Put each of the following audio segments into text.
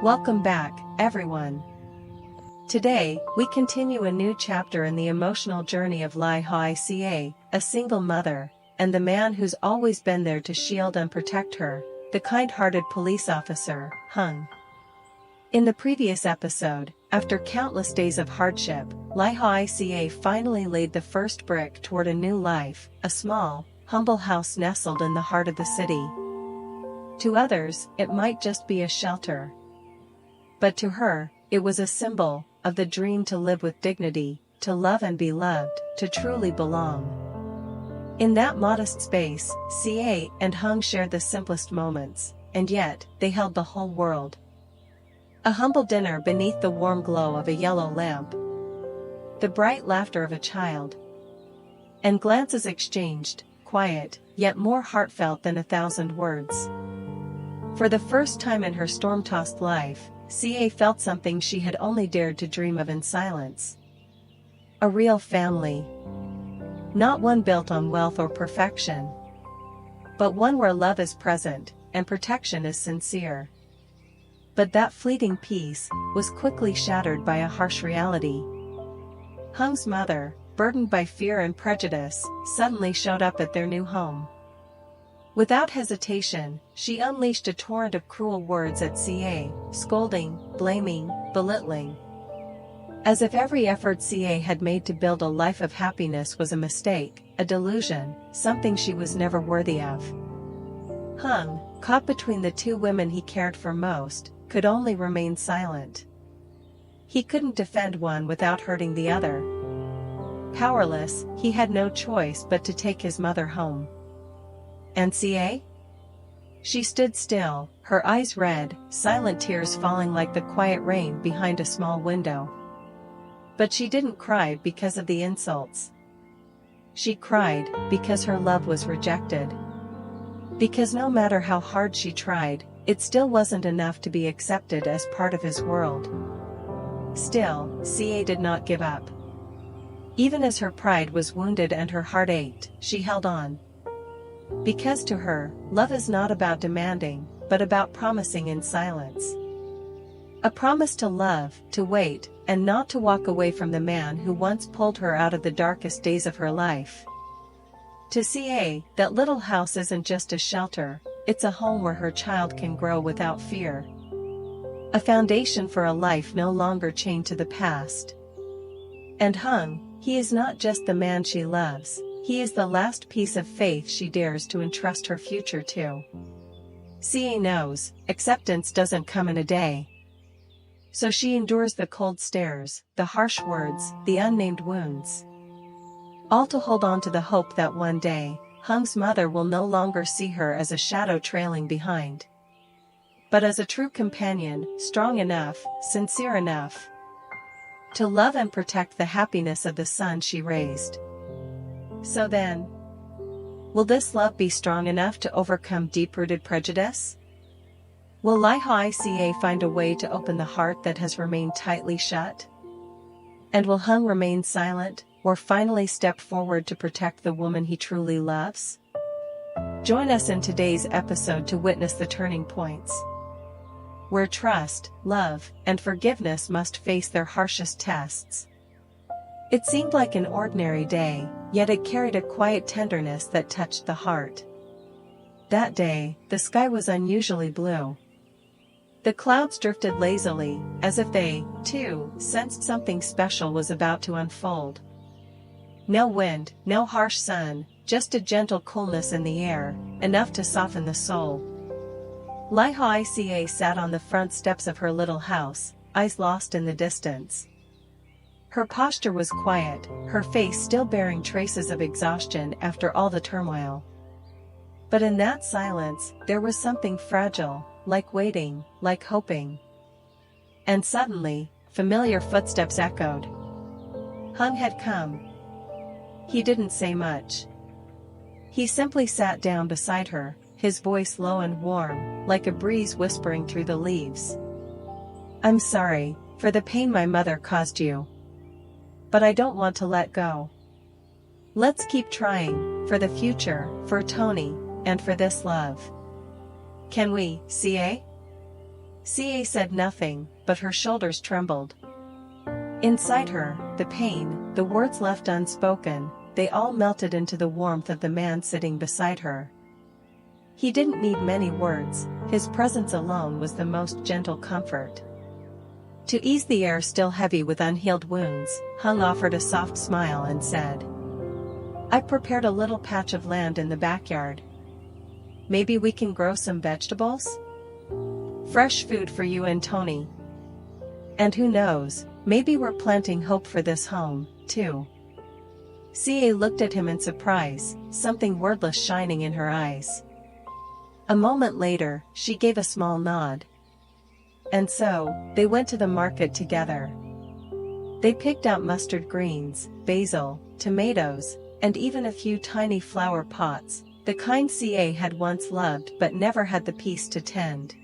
Welcome back, everyone. Today, we continue a new chapter in the emotional journey of lyhoaica, a single mother, and the man who's always been there to shield and protect her, the kind-hearted police officer, Hùng. In the previous episode, after countless days of hardship, lyhoaica finally laid the first brick toward a new life, a small, humble house nestled in the heart of the city. To others, it might just be a shelter. But to her, it was a symbol of the dream to live with dignity, to love and be loved, to truly belong. In that modest space, Ca and Hùng shared the simplest moments, and yet, they held the whole world. A humble dinner beneath the warm glow of a yellow lamp. The bright laughter of a child. And glances exchanged, quiet, yet more heartfelt than 1,000 words. For the first time in her storm-tossed life, Ca felt something she had only dared to dream of in silence. A real family. Not one built on wealth or perfection, but one where love is present, and protection is sincere. But that fleeting peace was quickly shattered by a harsh reality. Hung's mother, burdened by fear and prejudice, suddenly showed up at their new home. Without hesitation, she unleashed a torrent of cruel words at Ca, scolding, blaming, belittling. As if every effort Ca had made to build a life of happiness was a mistake, a delusion, something she was never worthy of. Hùng, caught between the two women he cared for most, could only remain silent. He couldn't defend one without hurting the other. Powerless, he had no choice but to take his mother home. And Ca? She stood still, her eyes red, silent tears falling like the quiet rain behind a small window. But she didn't cry because of the insults. She cried because her love was rejected. Because no matter how hard she tried, it still wasn't enough to be accepted as part of his world. Still, Ca did not give up. Even as her pride was wounded and her heart ached, she held on. Because to her, love is not about demanding, but about promising in silence. A promise to love, to wait, and not to walk away from the man who once pulled her out of the darkest days of her life. To Ca, that little house isn't just a shelter, it's a home where her child can grow without fear. A foundation for a life no longer chained to the past. And Hùng, he is not just the man she loves, he is the last piece of faith she dares to entrust her future to. Ca knows, acceptance doesn't come in a day. So she endures the cold stares, the harsh words, the unnamed wounds. All to hold on to the hope that one day, Hung's mother will no longer see her as a shadow trailing behind, but as a true companion, strong enough, sincere enough, to love and protect the happiness of the son she raised. So then, will this love be strong enough to overcome deep-rooted prejudice? Will lyhoaica find a way to open the heart that has remained tightly shut? And will Hùng remain silent, or finally step forward to protect the woman he truly loves? Join us in today's episode to witness the turning points, where trust, love, and forgiveness must face their harshest tests. It seemed like an ordinary day, yet it carried a quiet tenderness that touched the heart. That day, the sky was unusually blue. The clouds drifted lazily, as if they, too, sensed something special was about to unfold. No wind, no harsh sun, just a gentle coolness in the air, enough to soften the soul. Lyhoaica sat on the front steps of her little house, eyes lost in the distance. Her posture was quiet, her face still bearing traces of exhaustion after all the turmoil. But in that silence, there was something fragile, like waiting, like hoping. And suddenly, familiar footsteps echoed. Hùng had come. He didn't say much. He simply sat down beside her, his voice low and warm, like a breeze whispering through the leaves. "I'm sorry for the pain my mother caused you. But I don't want to let go. Let's keep trying, for the future, for Tony, and for this love. Can we, Ca?" CA said nothing, but her shoulders trembled. Inside her, the pain, the words left unspoken, they all melted into the warmth of the man sitting beside her. He didn't need many words, his presence alone was the most gentle comfort. To ease the air still heavy with unhealed wounds, Hung offered a soft smile and said, "I've prepared a little patch of land in the backyard. Maybe we can grow some vegetables? Fresh food for you and Tony. And who knows, maybe we're planting hope for this home, too." CA looked at him in surprise, something wordless shining in her eyes. A moment later, she gave a small nod. And so, they went to the market together. They picked out mustard greens, basil, tomatoes, and even a few tiny flower pots, the kind CA had once loved but never had the peace to tend.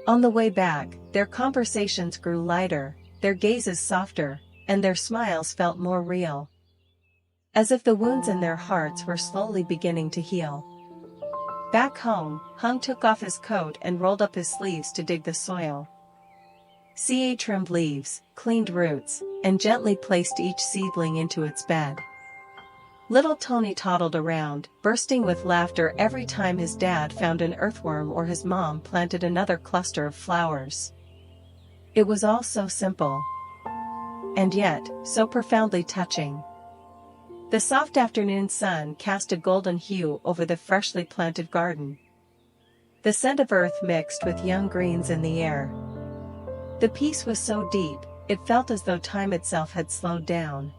On the way back, their conversations grew lighter, their gazes softer, and their smiles felt more real. As if the wounds in their hearts were slowly beginning to heal. Back home, Hung took off his coat and rolled up his sleeves to dig the soil. CA trimmed leaves, cleaned roots, and gently placed each seedling into its bed. Little Tony toddled around, bursting with laughter every time his dad found an earthworm or his mom planted another cluster of flowers. It was all so simple. And yet, so profoundly touching. The soft afternoon sun cast a golden hue over the freshly planted garden. The scent of earth mixed with young greens in the air. The peace was so deep, it felt as though time itself had slowed down.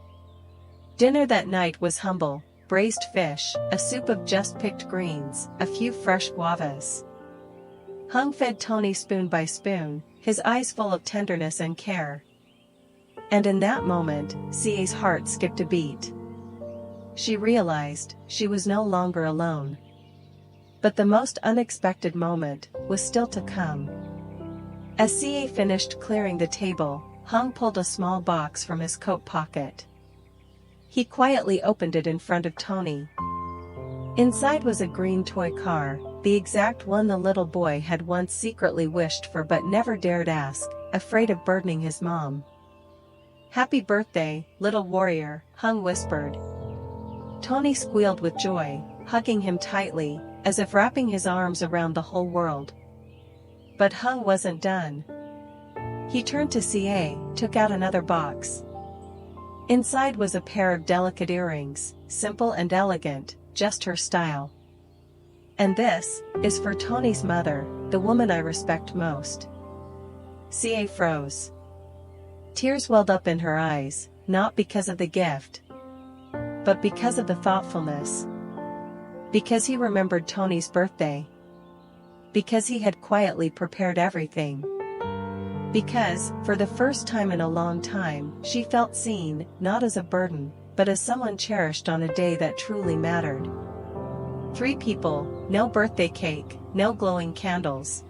Dinner that night was humble: braised fish, a soup of just picked greens, a few fresh guavas. Hung fed Tony spoon by spoon, his eyes full of tenderness and care. And in that moment, CA's heart skipped a beat. She realized she was no longer alone. But the most unexpected moment was still to come. As CA finished clearing the table, Hung pulled a small box from his coat pocket. He quietly opened it in front of Tony. Inside was a green toy car, the exact one the little boy had once secretly wished for but never dared ask, afraid of burdening his mom. "Happy birthday, little warrior," Hung whispered. Tony squealed with joy, hugging him tightly, as if wrapping his arms around the whole world. But Hung wasn't done. He turned to CA, took out another box. Inside was a pair of delicate earrings, simple and elegant, just her style. "And this is for Tony's mother, the woman I respect most." CA froze. Tears welled up in her eyes, not because of the gift, but because of the thoughtfulness. Because he remembered Tony's birthday. Because he had quietly prepared everything. Because, for the first time in a long time, she felt seen, not as a burden, but as someone cherished on a day that truly mattered. 3 people, no birthday cake, no glowing candles.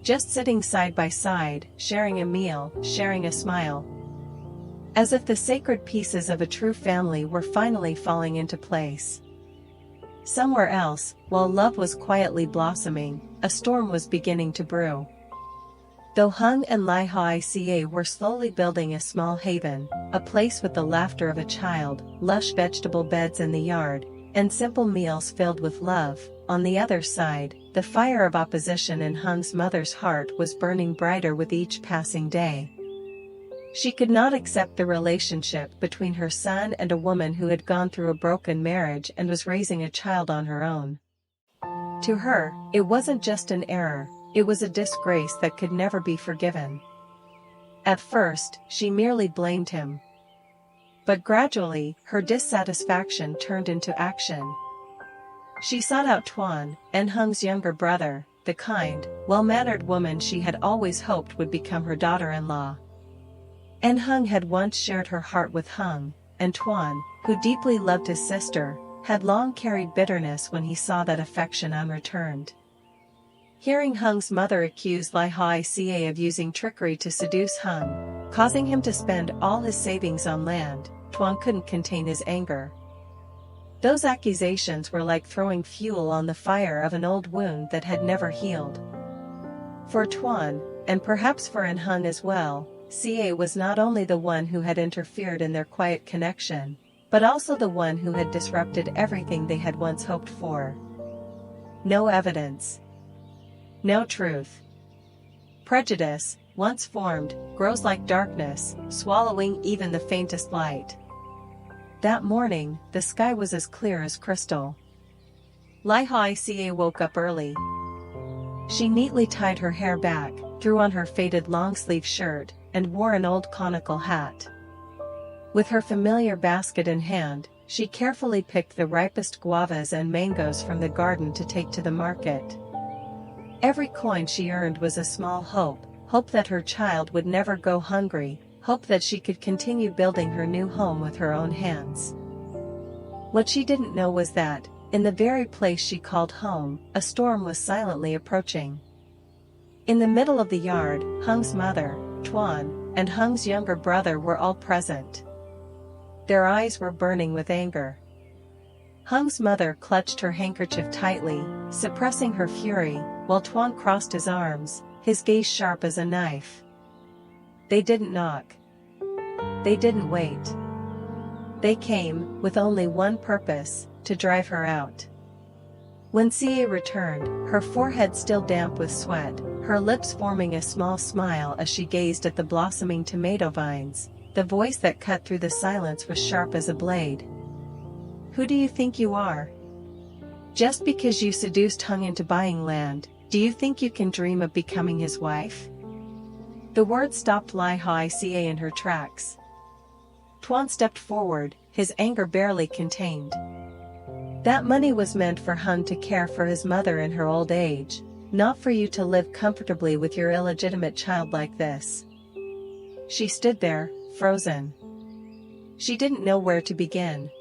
Just sitting side by side, sharing a meal, sharing a smile. As if the sacred pieces of a true family were finally falling into place. Somewhere else, while love was quietly blossoming, a storm was beginning to brew. Though Hung and lyhoaica were slowly building a small haven, a place with the laughter of a child, lush vegetable beds in the yard, and simple meals filled with love, on the other side, the fire of opposition in Hung's mother's heart was burning brighter with each passing day. She could not accept the relationship between her son and a woman who had gone through a broken marriage and was raising a child on her own. To her, it wasn't just an error, it was a disgrace that could never be forgiven. At first, she merely blamed him. But gradually, her dissatisfaction turned into action. She sought out Tuan, En Hung's younger brother, the kind, well-mannered woman she had always hoped would become her daughter-in-law. En Hung had once shared her heart with Hung, and Tuan, who deeply loved his sister, had long carried bitterness when he saw that affection unreturned. Hearing Hung's mother accuse lyhoaica of using trickery to seduce Hung, causing him to spend all his savings on land, Tuan couldn't contain his anger. Those accusations were like throwing fuel on the fire of an old wound that had never healed. For Tuan, and perhaps for Hung as well, Ca was not only the one who had interfered in their quiet connection, but also the one who had disrupted everything they had once hoped for. No evidence. No truth. Prejudice, once formed, grows like darkness, swallowing even the faintest light. That morning, the sky was as clear as crystal. Lyhoaica woke up early. She neatly tied her hair back, threw on her faded long-sleeve shirt, and wore an old conical hat. With her familiar basket in hand, she carefully picked the ripest guavas and mangoes from the garden to take to the market. Every coin she earned was a small hope that her child would never go hungry, hope that she could continue building her new home with her own hands. What she didn't know was that, in the very place she called home, a storm was silently approaching. In the middle of the yard, Hung's mother, Tuan, and Hung's younger brother were all present. Their eyes were burning with anger. Hung's mother clutched her handkerchief tightly, suppressing her fury, while Tuan crossed his arms, his gaze sharp as a knife. They didn't knock. They didn't wait. They came, with only one purpose, to drive her out. When Ca returned, her forehead still damp with sweat, her lips forming a small smile as she gazed at the blossoming tomato vines, the voice that cut through the silence was sharp as a blade. "Who do you think you are? Just because you seduced Hung into buying land, do you think you can dream of becoming his wife?" The words stopped Lyhoaica in her tracks. Tuan stepped forward, his anger barely contained. That money was meant for Hung to care for his mother in her old age, not for you to live comfortably with your illegitimate child like this. She stood there, frozen. She didn't know where to begin.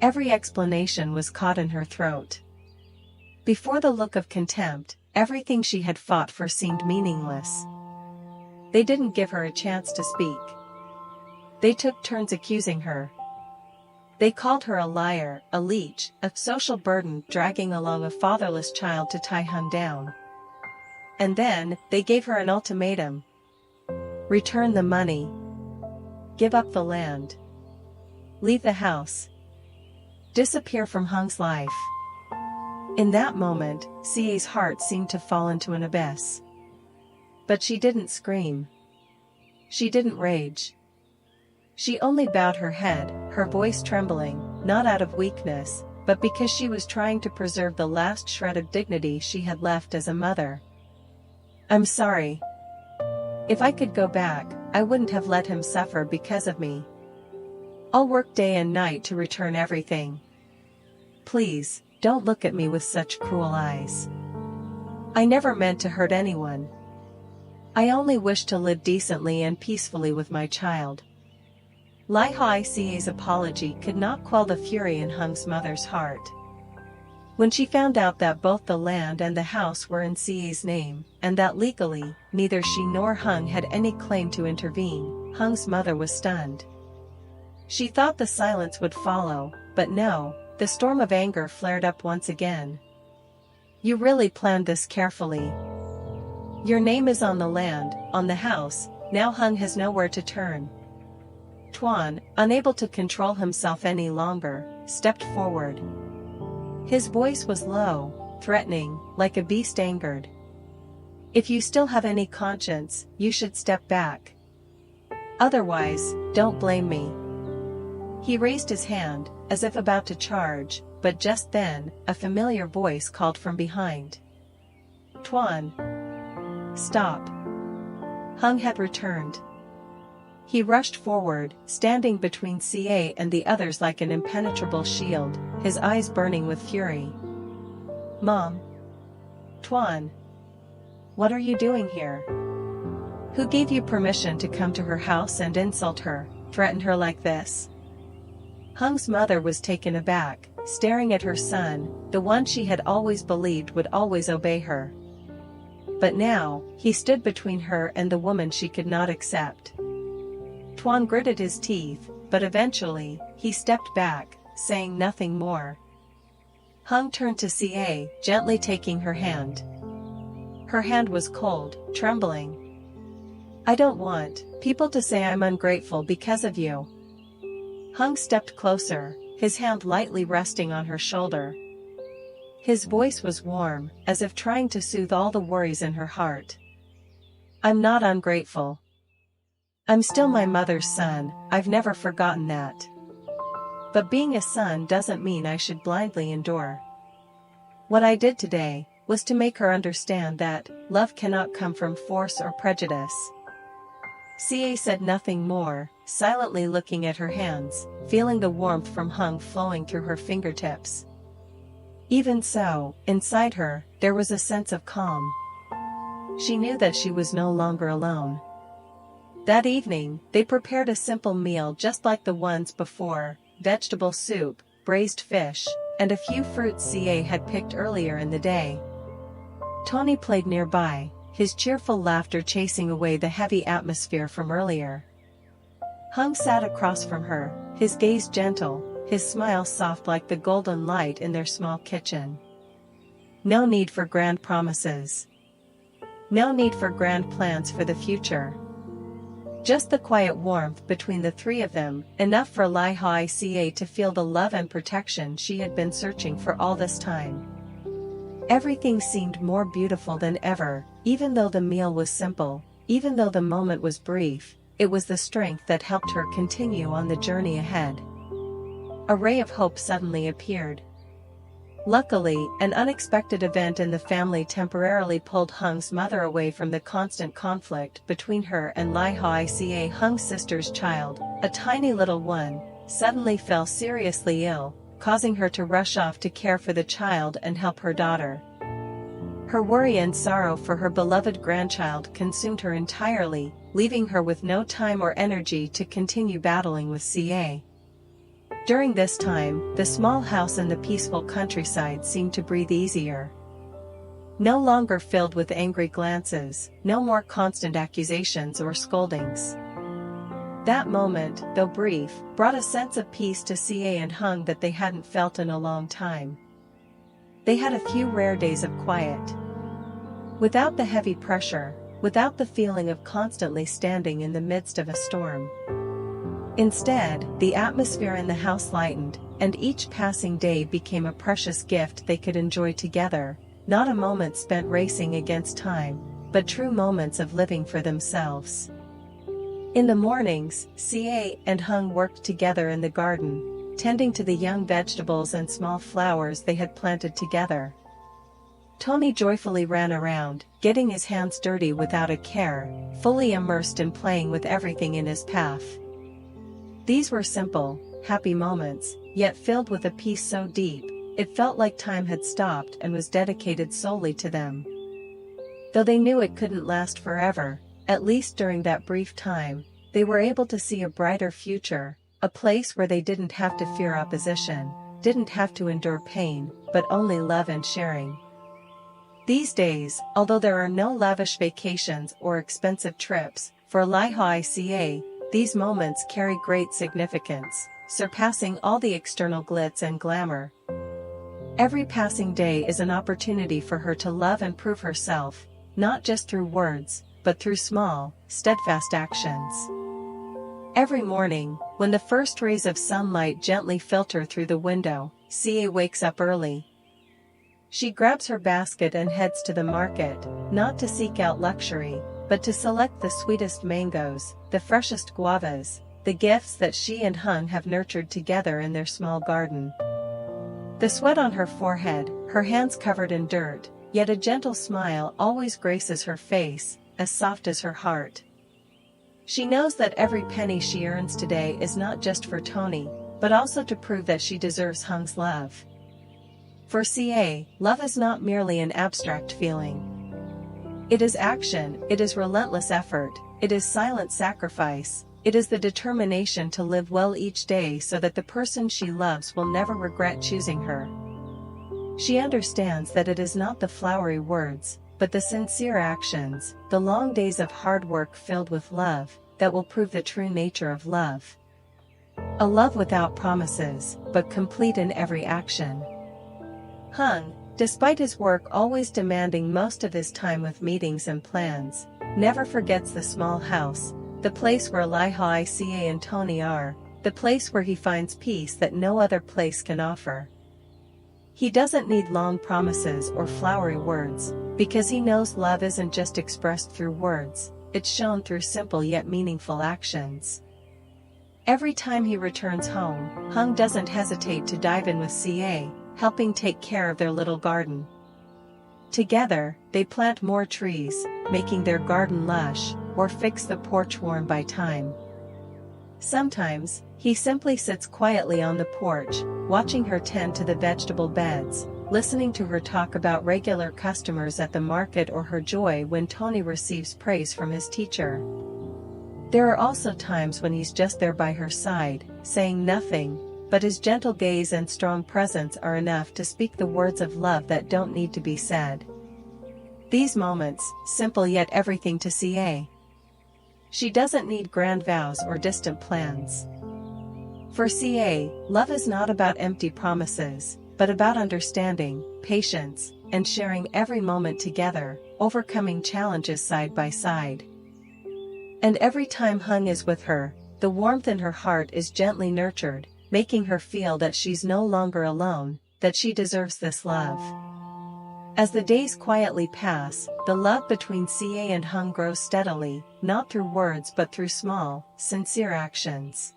Every explanation was caught in her throat. Before the look of contempt, everything she had fought for seemed meaningless. They didn't give her a chance to speak. They took turns accusing her. They called her a liar, a leech, a social burden dragging along a fatherless child to tie Hung down. And then, they gave her an ultimatum. Return the money. Give up the land. Leave the house. Disappear from Hung's life. In that moment, Ca's heart seemed to fall into an abyss. But she didn't scream. She didn't rage. She only bowed her head, her voice trembling, not out of weakness, but because she was trying to preserve the last shred of dignity she had left as a mother. "I'm sorry. If I could go back, I wouldn't have let him suffer because of me. I'll work day and night to return everything. Please, don't look at me with such cruel eyes. I never meant to hurt anyone. I only wish to live decently and peacefully with my child." Lyhoaica's apology could not quell the fury in Hung's mother's heart. When she found out that both the land and the house were in Ca's name, and that legally, neither she nor Hung had any claim to intervene, Hung's mother was stunned. She thought the silence would follow, but no, the storm of anger flared up once again. "You really planned this carefully. Your name is on the land, on the house, now Hung has nowhere to turn." Tuan, unable to control himself any longer, stepped forward. His voice was low, threatening, like a beast angered. "If you still have any conscience, you should step back. Otherwise, don't blame me." He raised his hand, as if about to charge, but just then, a familiar voice called from behind. "Tuan! Stop!" Hung had returned. He rushed forward, standing between Ca and the others like an impenetrable shield, his eyes burning with fury. "Mom! Tuan! What are you doing here? Who gave you permission to come to her house and insult her, threaten her like this?" Hung's mother was taken aback, staring at her son, the one she had always believed would always obey her. But now, he stood between her and the woman she could not accept. Tuan gritted his teeth, but eventually, he stepped back, saying nothing more. Hung turned to Ca, gently taking her hand. Her hand was cold, trembling. I don't want people to say I'm ungrateful because of you. Hung stepped closer, his hand lightly resting on her shoulder. His voice was warm, as if trying to soothe all the worries in her heart. I'm not ungrateful. I'm still my mother's son, I've never forgotten that. But being a son doesn't mean I should blindly endure. What I did today was to make her understand that love cannot come from force or prejudice. CA said nothing more, silently looking at her hands, feeling the warmth from Hung flowing through her fingertips. Even so, inside her, there was a sense of calm. She knew that she was no longer alone. That evening, they prepared a simple meal just like the ones before: vegetable soup, braised fish, and a few fruits CA had picked earlier in the day. Tony played nearby, his cheerful laughter chasing away the heavy atmosphere from earlier. Hung sat across from her, his gaze gentle, his smile soft like the golden light in their small kitchen. No need for grand promises. No need for grand plans for the future. Just the quiet warmth between the three of them, enough for lyhoaica to feel the love and protection she had been searching for all this time. Everything seemed more beautiful than ever, even though the meal was simple, even though the moment was brief. It was the strength that helped her continue on the journey ahead. A ray of hope suddenly appeared. Luckily, an unexpected event in the family temporarily pulled Hung's mother away from the constant conflict between her and lyhoaica. Hung's sister's child, a tiny little one, suddenly fell seriously ill, causing her to rush off to care for the child and help her daughter. Her worry and sorrow for her beloved grandchild consumed her entirely, leaving her with no time or energy to continue battling with CA. During this time, the small house in the peaceful countryside seemed to breathe easier. No longer filled with angry glances, no more constant accusations or scoldings. That moment, though brief, brought a sense of peace to CA and Hung that they hadn't felt in a long time. They had a few rare days of quiet. Without the heavy pressure, without the feeling of constantly standing in the midst of a storm. Instead, the atmosphere in the house lightened, and each passing day became a precious gift they could enjoy together, not a moment spent racing against time, but true moments of living for themselves. In the mornings, CA and Hung worked together in the garden, tending to the young vegetables and small flowers they had planted together. Tony joyfully ran around, getting his hands dirty without a care, fully immersed in playing with everything in his path. These were simple, happy moments, yet filled with a peace so deep, it felt like time had stopped and was dedicated solely to them. Though they knew it couldn't last forever, at least during that brief time, they were able to see a brighter future, a place where they didn't have to fear opposition, didn't have to endure pain, but only love and sharing. These days, although there are no lavish vacations or expensive trips, for lyhoaica, these moments carry great significance, surpassing all the external glitz and glamour. Every passing day is an opportunity for her to love and prove herself, not just through words, but through small, steadfast actions. Every morning, when the first rays of sunlight gently filter through the window, CA wakes up early. She grabs her basket and heads to the market, not to seek out luxury, but to select the sweetest mangoes, the freshest guavas, the gifts that she and Hung have nurtured together in their small garden. The sweat on her forehead, her hands covered in dirt, yet a gentle smile always graces her face, as soft as her heart. She knows that every penny she earns today is not just for Tony, but also to prove that she deserves Hung's love. For CA, love is not merely an abstract feeling. It is action, it is relentless effort, it is silent sacrifice, it is the determination to live well each day so that the person she loves will never regret choosing her. She understands that it is not the flowery words, but the sincere actions, the long days of hard work filled with love, that will prove the true nature of love. A love without promises, but complete in every action. Hung, Despite his work always demanding most of his time with meetings and plans, never forgets the small house, the place where lyhoaica and Tony are, the place where he finds peace that no other place can offer. He doesn't need long promises or flowery words, because he knows love isn't just expressed through words, it's shown through simple yet meaningful actions. Every time he returns home, Hùng doesn't hesitate to dive in with CA, helping take care of their little garden. Together, they plant more trees, making their garden lush, or fix the porch worn by time. Sometimes, he simply sits quietly on the porch, watching her tend to the vegetable beds, listening to her talk about regular customers at the market or her joy when Tony receives praise from his teacher. There are also times when he's just there by her side, saying nothing, but his gentle gaze and strong presence are enough to speak the words of love that don't need to be said. These moments, simple yet everything to CA. She doesn't need grand vows or distant plans. For CA, love is not about empty promises, but about understanding, patience, and sharing every moment together, overcoming challenges side by side. And every time Hùng is with her, the warmth in her heart is gently nurtured, making her feel that she's no longer alone, that she deserves this love. As the days quietly pass, the love between CA and Hùng grows steadily, not through words but through small, sincere actions.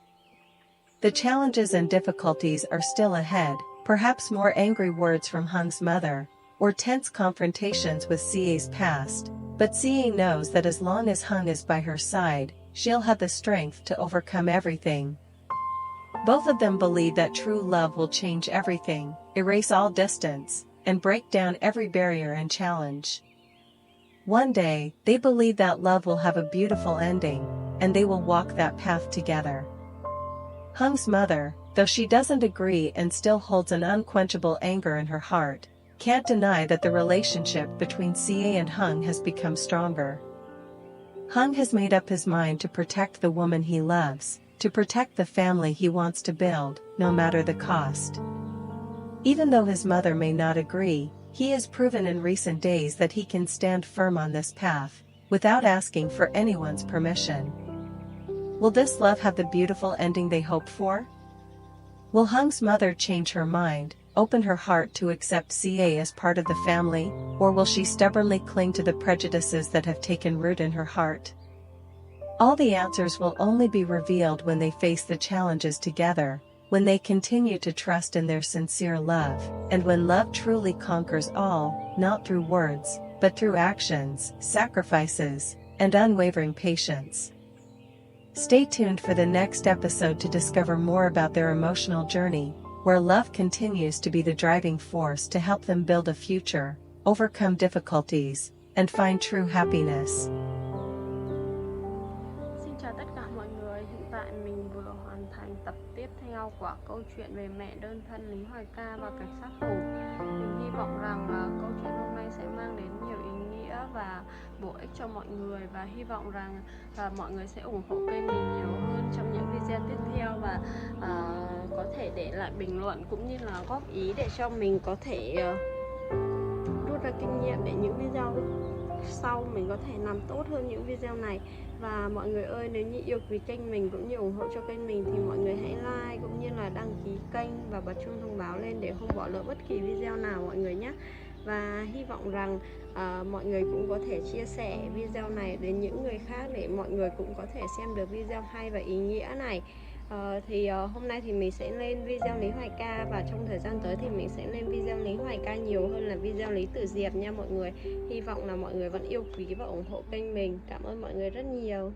The challenges and difficulties are still ahead, perhaps more angry words from Hùng mother, or tense confrontations with CA's past, but CA knows that as long as Hùng is by her side, she'll have the strength to overcome everything. Both of them believe that true love will change everything, erase all distance, and break down every barrier and challenge. One day, they believe that love will have a beautiful ending, and they will walk that path together. Hùng mother, though she doesn't agree and still holds an unquenchable anger in her heart, can't deny that the relationship between CA and Hùng has become stronger. Hùng has made up his mind to protect the woman he loves, to protect the family he wants to build, no matter the cost. Even though his mother may not agree, he has proven in recent days that he can stand firm on this path, without asking for anyone's permission. Will this love have the beautiful ending they hope for? Will Hùng mother change her mind, open her heart to accept CA as part of the family, or will she stubbornly cling to the prejudices that have taken root in her heart? All the answers will only be revealed when they face the challenges together, when they continue to trust in their sincere love, and when love truly conquers all, not through words, but through actions, sacrifices, and unwavering patience. Stay tuned for the next episode to discover more about their emotional journey, where love continues to be the driving force to help them build a future, overcome difficulties, and find true happiness. Xin chào tất cả mọi người, hiện tại mình vừa hoàn thành tập tiếp theo của câu chuyện về mẹ đơn thân Lý Hoài Ca và cảnh sát Hùng. Mình hy vọng rằng câu chuyện hôm nay sẽ mang đến nhiều ý nghĩa và bổ ích cho mọi người, và hy vọng rằng mọi người sẽ ủng hộ kênh mình nhiều hơn trong những video tiếp theo, và có thể để lại bình luận cũng như là góp ý để cho mình có thể rút ra kinh nghiệm để những video sau mình có thể làm tốt hơn những video này. Và mọi người ơi, nếu như yêu quý kênh mình cũng như ủng hộ cho kênh mình thì mọi người hãy like cũng như là đăng ký kênh và bật chuông thông báo lên để không bỏ lỡ bất kỳ video nào mọi người nhé. Và hy vọng rằng mọi người cũng có thể chia sẻ video này đến những người khác để mọi người cũng có thể xem được video hay và ý nghĩa này. Hôm nay thì mình sẽ lên video Lý Hoài Ca, và trong thời gian tới thì mình sẽ lên video Lý Hoài Ca nhiều hơn là video lytutiep nha mọi người. Hy vọng là mọi người vẫn yêu quý và ủng hộ kênh mình. Cảm ơn mọi người rất nhiều.